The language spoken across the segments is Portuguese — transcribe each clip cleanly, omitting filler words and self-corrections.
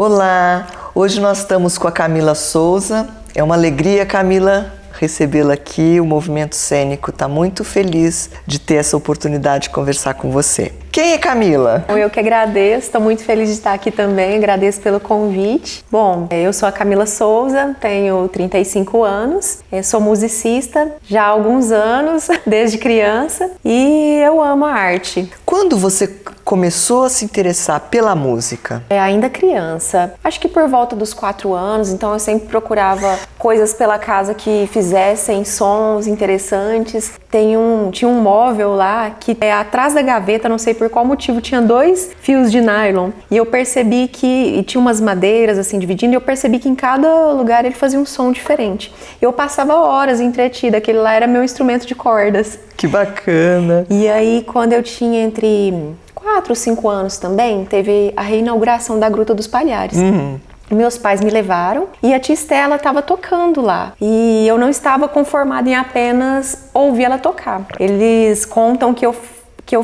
Olá, hoje nós estamos com a Camila Souza. É uma alegria, Camila, recebê-la aqui. O Movimento Cênico está muito feliz de ter essa oportunidade de conversar com você. Quem é Camila? Eu que agradeço, estou muito feliz de estar aqui também, agradeço pelo convite. Bom, eu sou a Camila Souza, tenho 35 anos, sou musicista já há alguns anos, desde criança, e eu amo a arte. Quando você começou a se interessar pela música? Ainda criança, acho que por volta dos 4 anos, então eu sempre procurava coisas pela casa que fizessem sons interessantes. Tinha um móvel lá que atrás da gaveta, não sei por qual motivo, tinha 2 fios de nylon. E eu percebi que tinha umas madeiras assim dividindo, e eu percebi que em cada lugar ele fazia um som diferente. Eu passava horas entretida, aquele lá era meu instrumento de cordas. Que bacana! E aí, quando eu tinha entre 4 ou 5 anos também, teve a reinauguração da Gruta dos Palhares. Meus pais me levaram e a tia Estela estava tocando lá. E eu não estava conformada em apenas ouvir ela tocar. Eles contam que eu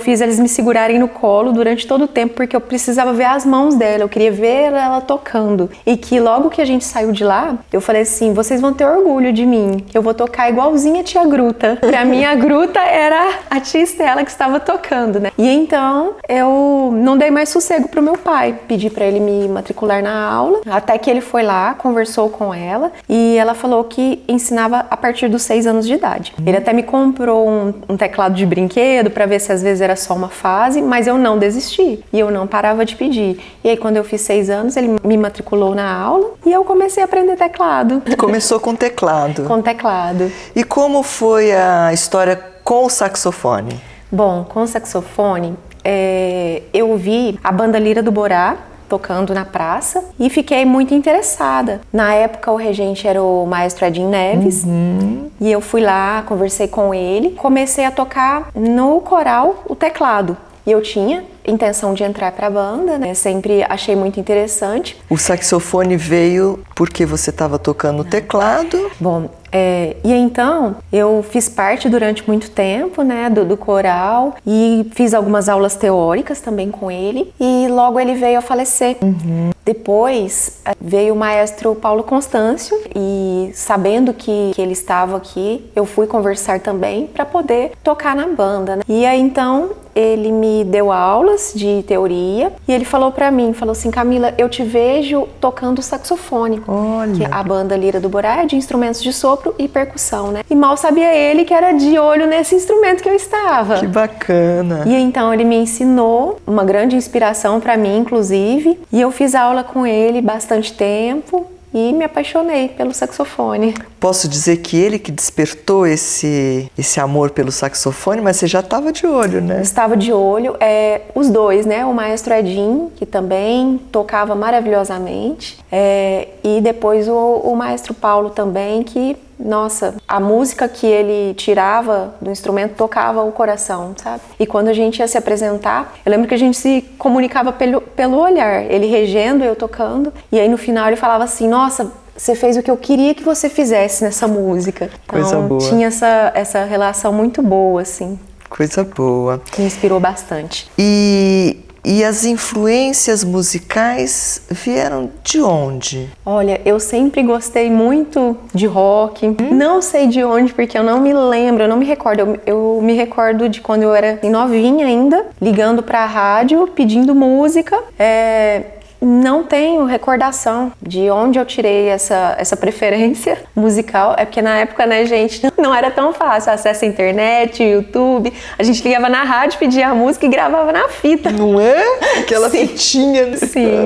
fiz eles me segurarem no colo durante todo o tempo, porque eu precisava ver as mãos dela, eu queria ver ela tocando. E que logo que a gente saiu de lá, eu falei assim, vocês vão ter orgulho de mim, eu vou tocar igualzinha a tia Gruta. Pra mim a Gruta era a tia Estela que estava tocando, né? E então eu não dei mais sossego pro meu pai, pedi pra ele me matricular na aula, até que ele foi lá, conversou com ela, e ela falou que ensinava a partir dos 6 anos de idade. Ele até me comprou um teclado de brinquedo pra ver se às vezes era só uma fase, mas eu não desisti e eu não parava de pedir. E aí quando eu fiz 6 anos, ele me matriculou na aula e eu comecei a aprender teclado. Começou com teclado. Com teclado. E como foi a história com o saxofone? Bom, com o saxofone, eu vi a banda Lira do Borá tocando na praça e fiquei muito interessada. Na época o regente era o maestro Edinho Neves e eu fui lá, conversei com ele, comecei a tocar no coral o teclado. E eu tinha intenção de entrar para a banda, né? Sempre achei muito interessante. O saxofone veio porque você estava tocando teclado? Bom, e então eu fiz parte durante muito tempo, né, do coral e fiz algumas aulas teóricas também com ele e logo ele veio a falecer. Depois veio o maestro Paulo Constâncio e sabendo que ele estava aqui, eu fui conversar também para poder tocar na banda, né? E aí então ele me deu aulas de teoria e ele falou para mim, falou assim, Camila, eu te vejo tocando saxofone. Olha. Que a banda Lira do Borá é de instrumentos de sopro e percussão, né? E mal sabia ele que era de olho nesse instrumento que eu estava. Que bacana! E então ele me ensinou, uma grande inspiração para mim, inclusive, e eu fiz aula com ele bastante tempo e me apaixonei pelo saxofone. Posso dizer que ele que despertou esse amor pelo saxofone, mas você já estava de olho, né? Estava de olho, os dois, né? O maestro Edinho, que também tocava maravilhosamente, e depois o maestro Paulo também, que, nossa, a música que ele tirava do instrumento tocava o coração, sabe? E quando a gente ia se apresentar, eu lembro que a gente se comunicava pelo olhar, ele regendo, eu tocando, e aí no final ele falava assim, nossa, você fez o que eu queria que você fizesse nessa música. Então, coisa boa. Tinha essa relação muito boa, assim. Coisa boa. Que me inspirou bastante. E as influências musicais vieram de onde? Olha, eu sempre gostei muito de rock. Não sei de onde, porque eu não me lembro, eu não me recordo. Eu me recordo de quando eu era novinha ainda, ligando pra rádio, pedindo música. Não tenho recordação de onde eu tirei essa preferência musical. É porque na época, né, gente, não era tão fácil. Acesso à internet, YouTube. A gente ligava na rádio, pedia a música e gravava na fita. Não é? Aquela fitinha. Né? Sim.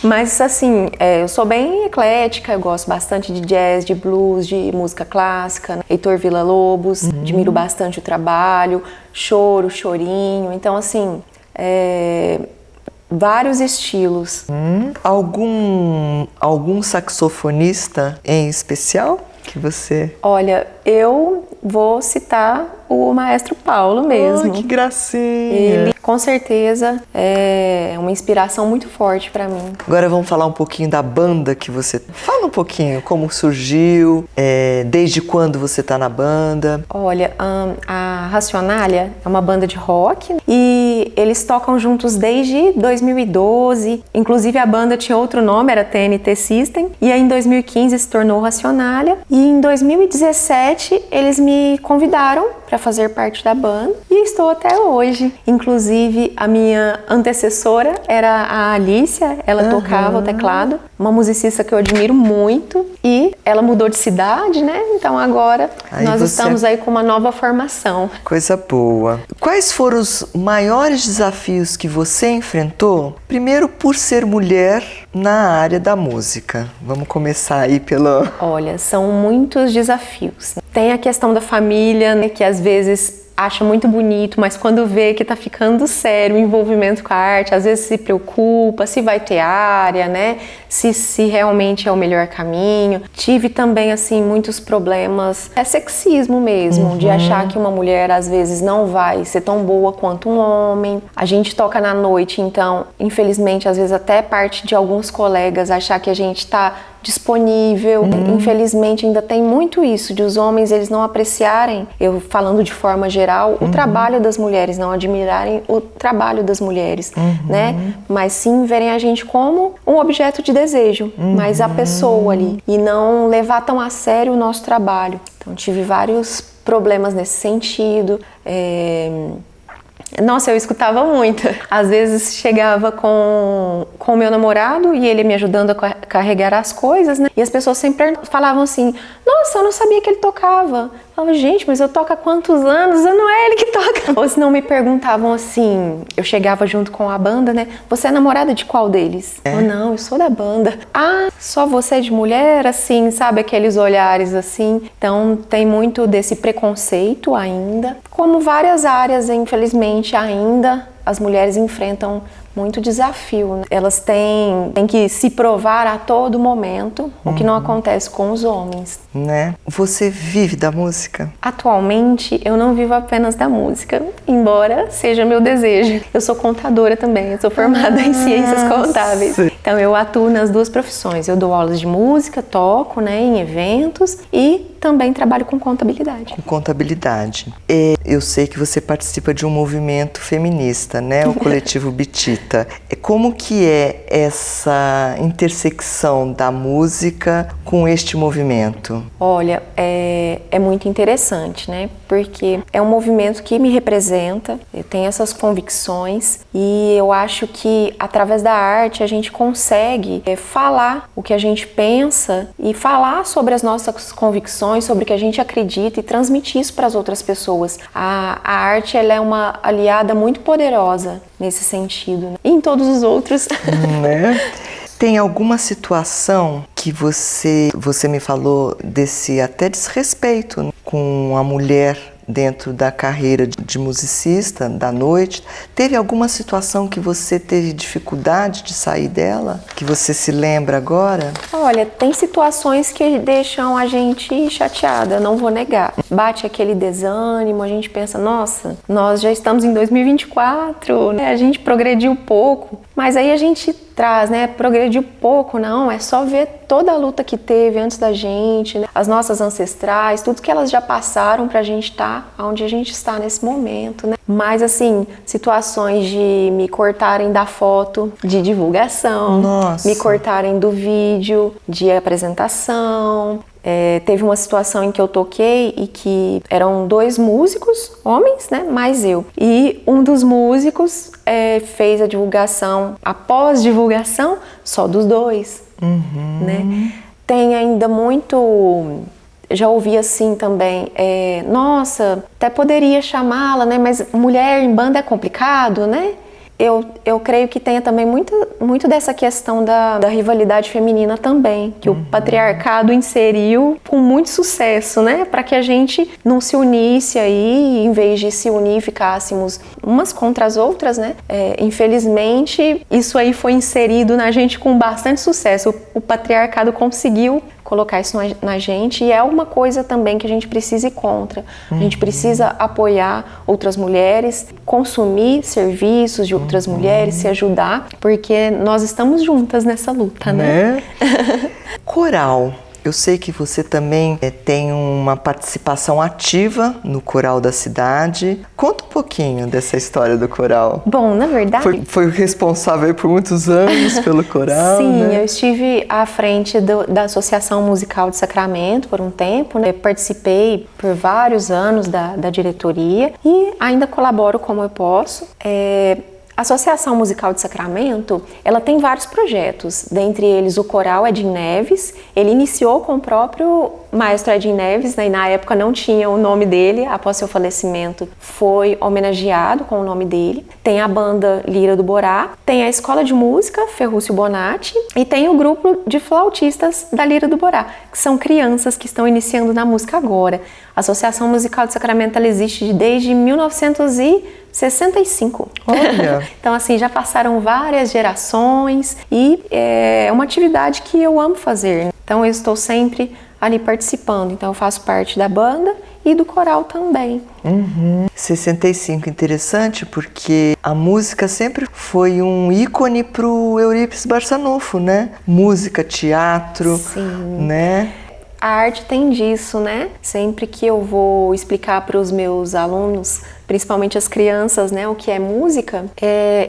Mas, assim, eu sou bem eclética. Eu gosto bastante de jazz, de blues, de música clássica. Né? Heitor Villa-Lobos. Admiro bastante o trabalho. Choro, chorinho. Então, assim... vários estilos. Algum saxofonista em especial que você... Olha, eu vou citar o maestro Paulo mesmo. Oh, que gracinha! Ele, com certeza, é uma inspiração muito forte para mim. Agora vamos falar um pouquinho da banda que você... Fala um pouquinho como surgiu, desde quando você tá na banda. Olha, a Racionalha é uma banda de rock e e eles tocam juntos desde 2012. Inclusive a banda tinha outro nome, era TNT System. E aí em 2015 se tornou Racionália. E em 2017 eles me convidaram para fazer parte da banda e estou até hoje. Inclusive a minha antecessora era a Alicia, ela tocava o teclado, uma musicista que eu admiro muito, e ela mudou de cidade, né? Então agora nós estamos aí com uma nova formação. Coisa boa. Quais foram os maiores desafios que você enfrentou? Primeiro, por ser mulher na área da música. Vamos começar aí pelo... Olha, são muitos desafios. Tem a questão da família, né, que às vezes acha muito bonito, mas quando vê que tá ficando sério o envolvimento com a arte, às vezes se preocupa se vai ter área, né? Se realmente é o melhor caminho. Tive também, assim, muitos problemas. É sexismo mesmo, de achar que uma mulher às vezes não vai ser tão boa quanto um homem. A gente toca na noite, então, infelizmente, às vezes até parte de alguns colegas achar que a gente tá disponível. Infelizmente ainda tem muito isso de os homens eles não apreciarem, eu falando de forma geral, o trabalho das mulheres, não admirarem o trabalho das mulheres, né? Mas sim verem a gente como um objeto de desejo, mas a pessoa ali, e não levar tão a sério o nosso trabalho. Então tive vários problemas nesse sentido. Nossa, eu escutava muito. Às vezes chegava com o meu namorado e ele me ajudando a carregar as coisas, né? E as pessoas sempre falavam assim, nossa, eu não sabia que ele tocava. Eu falava, gente, mas eu toco há quantos anos? Não é ele que toca. Ou se não me perguntavam assim, eu chegava junto com a banda, né? Você é namorada de qual deles? Eu, não, eu sou da banda. Ah, só você é de mulher? Assim, sabe? Aqueles olhares assim. Então tem muito desse preconceito ainda. Como várias áreas, infelizmente, ainda as mulheres enfrentam muito desafio, né? Elas têm que se provar a todo momento, o que não acontece com os homens. Né? Você vive da música? Atualmente, eu não vivo apenas da música, embora seja meu desejo. Eu sou contadora também, eu sou formada em ciências contábeis. Então, eu atuo nas duas profissões. Eu dou aulas de música, toco, né, em eventos e também trabalho com contabilidade. Com contabilidade. Eu sei que você participa de um movimento feminista, né? O coletivo Bitita. Como que é essa intersecção da música com este movimento? Olha, é muito interessante, né? Porque é um movimento que me representa, eu tenho essas convicções e eu acho que através da arte a gente consegue falar o que a gente pensa e falar sobre as nossas convicções, sobre o que a gente acredita e transmitir isso para as outras pessoas. A arte, ela é uma aliada muito poderosa nesse sentido, né? E em todos os outros. Né? Tem alguma situação que você me falou desse até desrespeito com a mulher dentro da carreira de musicista, da noite? Teve alguma situação que você teve dificuldade de sair dela? Que você se lembra agora? Olha, tem situações que deixam a gente chateada, não vou negar. Bate aquele desânimo, a gente pensa, nossa, nós já estamos em 2024, né? A gente progrediu pouco, mas aí a gente traz, né? Progrediu pouco, não, é só ver toda a luta que teve antes da gente, né? As nossas ancestrais, tudo que elas já passaram pra gente estar onde a gente está nesse momento, né? Mas assim, situações de me cortarem da foto de divulgação, nossa, me cortarem do vídeo de apresentação. Teve uma situação em que eu toquei e que eram 2 músicos, homens, né, mais eu. E um dos músicos fez a divulgação, a pós-divulgação, só dos 2, né? Tem ainda muito... Já ouvi assim também, nossa, até poderia chamá-la, né, mas mulher em banda é complicado, né? Eu creio que tenha também muito dessa questão da rivalidade feminina também, que o patriarcado inseriu com muito sucesso, né? Para que a gente não se unisse aí, em vez de se unir, ficássemos umas contra as outras, né? Infelizmente, isso aí foi inserido na gente com bastante sucesso. O patriarcado conseguiu colocar isso na gente e é uma coisa também que a gente precisa ir contra. A gente precisa apoiar outras mulheres, consumir serviços de outras mulheres, se ajudar, porque nós estamos juntas nessa luta, né? Coral. Eu sei que você também tem uma participação ativa no coral da cidade. Conta um pouquinho dessa história do coral. Bom, na verdade... Foi responsável por muitos anos pelo coral, Sim, né? eu estive à frente da Associação Musical de Sacramento por um tempo, né? Participei por vários anos da diretoria e ainda colaboro como eu posso. A Associação Musical de Sacramento, ela tem vários projetos, dentre eles o coral Edinho Neves. Ele iniciou com o próprio maestro Edinho Neves, né, e na época não tinha o nome dele, após seu falecimento foi homenageado com o nome dele. Tem a banda Lira do Borá, tem a Escola de Música Ferrúcio Bonatti e tem o grupo de flautistas da Lira do Borá, que são crianças que estão iniciando na música agora. A Associação Musical de Sacramento ela existe desde 1965. Olha! Então, assim, já passaram várias gerações e é uma atividade que eu amo fazer. Então, eu estou sempre ali participando. Então, eu faço parte da banda e do coral também. 65, interessante, porque a música sempre foi um ícone pro Eurípides Barçanufo, né? Música, teatro, Sim. né? A arte tem disso, né? Sempre que eu vou explicar para os meus alunos, principalmente as crianças, né, o que é música,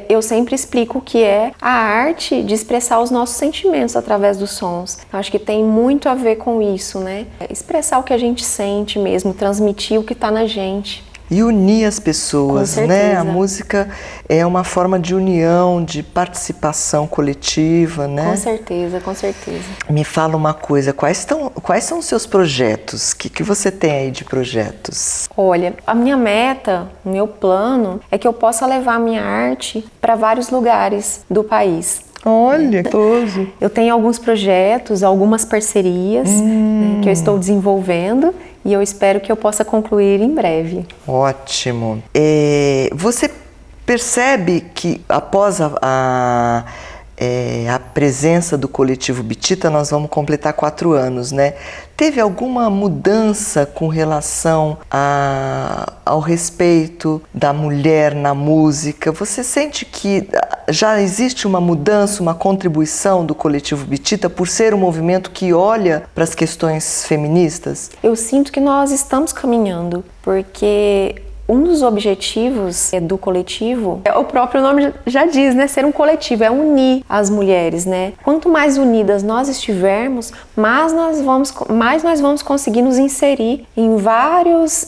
eu sempre explico o que é a arte de expressar os nossos sentimentos através dos sons. Eu acho que tem muito a ver com isso, né? Expressar o que a gente sente mesmo, transmitir o que está na gente. E unir as pessoas, né? A música é uma forma de união, de participação coletiva, né? Com certeza, com certeza. Me fala uma coisa, quais são os seus projetos? O que você tem aí de projetos? Olha, a minha meta, o meu plano é que eu possa levar a minha arte para vários lugares do país. Olha, gostoso. Eu tenho alguns projetos, algumas parcerias né, que eu estou desenvolvendo e eu espero que eu possa concluir em breve. Ótimo. Você percebe que após a presença do coletivo Bitita, nós vamos completar 4 anos, né? Teve alguma mudança com relação ao respeito da mulher na música? Você sente que já existe uma mudança, uma contribuição do coletivo Bitita por ser um movimento que olha para as questões feministas? Eu sinto que nós estamos caminhando, porque um dos objetivos do coletivo, o próprio nome já diz, né? Ser um coletivo, é unir as mulheres, né? Quanto mais unidas nós estivermos, mais nós vamos conseguir nos inserir em várias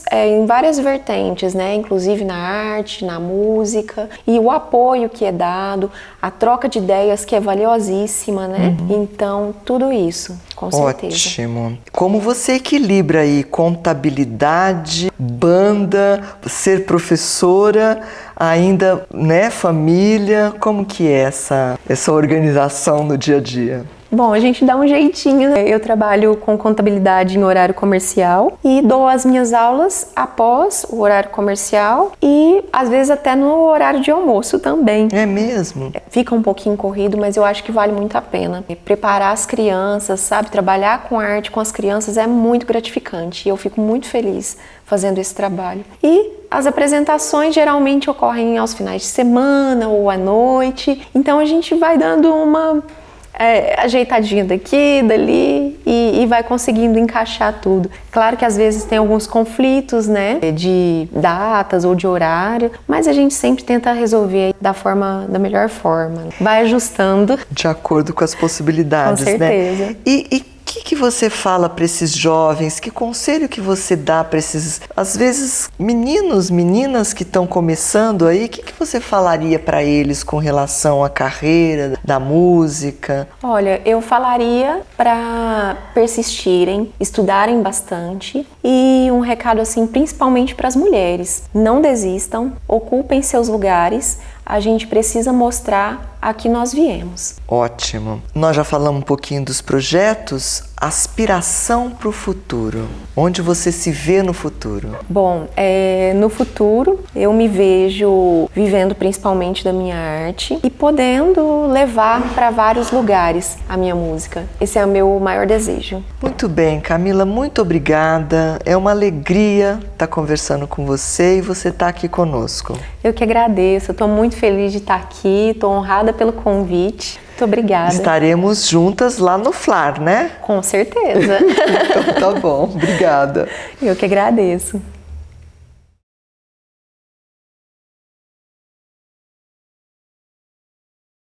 vertentes, né? Inclusive na arte, na música, e o apoio que é dado, a troca de ideias que é valiosíssima, né? Então, tudo isso, com certeza. Ótimo. Como você equilibra aí contabilidade, banda, ser professora, ainda, né, família? Como que é essa organização no dia a dia? Bom, a gente dá um jeitinho, né? Eu trabalho com contabilidade em horário comercial e dou as minhas aulas após o horário comercial e às vezes até no horário de almoço também. É mesmo? Fica um pouquinho corrido, mas eu acho que vale muito a pena. Preparar as crianças, sabe? Trabalhar com arte com as crianças é muito gratificante e eu fico muito feliz fazendo esse trabalho. E as apresentações geralmente ocorrem aos finais de semana ou à noite, então a gente vai dando uma ajeitadinha daqui, dali e vai conseguindo encaixar tudo. Claro que às vezes tem alguns conflitos, né, de datas ou de horário, mas a gente sempre tenta resolver da melhor forma. Vai ajustando. De acordo com as possibilidades, com certeza. Né? E o que você fala para esses jovens? Que conselho que você dá para esses, às vezes, meninas que estão começando aí? O que você falaria para eles com relação à carreira da música? Olha, eu falaria para persistirem, estudarem bastante e um recado assim, principalmente para as mulheres. Não desistam, ocupem seus lugares. A gente precisa mostrar a que nós viemos. Ótimo. Nós já falamos um pouquinho dos projetos. Aspiração para o futuro. Onde você se vê no futuro? Bom, no futuro eu me vejo vivendo principalmente da minha arte e podendo levar para vários lugares a minha música. Esse é o meu maior desejo. Muito bem, Camila, muito obrigada. É uma alegria estar conversando com você e você estar aqui conosco. Eu que agradeço, eu estou muito feliz de estar aqui, estou honrada pelo convite. Muito obrigada. Estaremos juntas lá no FLAR, né? Com certeza. Então tá bom, obrigada. Eu que agradeço.